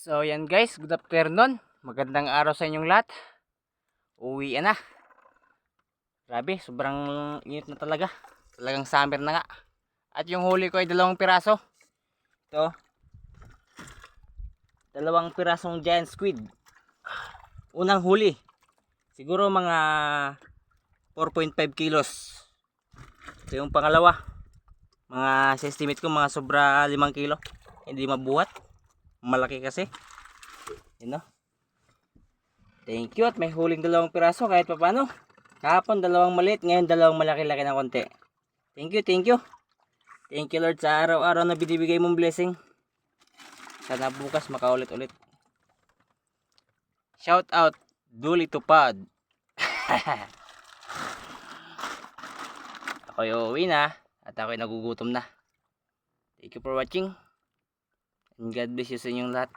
So yan guys, good afternoon. Magandang araw sa inyong lahat. Uwi na. Grabe, sobrang init na talaga. Talagang summer na nga. At yung huli ko ay 2 piraso. Ito. 2 pirasong giant squid. Unang huli. Siguro mga 4.5 kilos. Ito yung pangalawa. Mga sa estimate ko mga sobra 5 kilo. Hindi mabuhat. Malaki kasi. Yun, no? Thank you, at may huling 2 piraso kahit pa paano. Kahapon 2 maliit, ngayon 2 malaki-laki na konti. Thank you, thank you. Thank you Lord sa araw-araw na binibigay mong blessing. Sana bukas makaulit-ulit. Shout out Duli Tupad. Ako'y uuwi na at ako'y nagugutom na. Thank you for watching. And God bless you sa inyong lahat.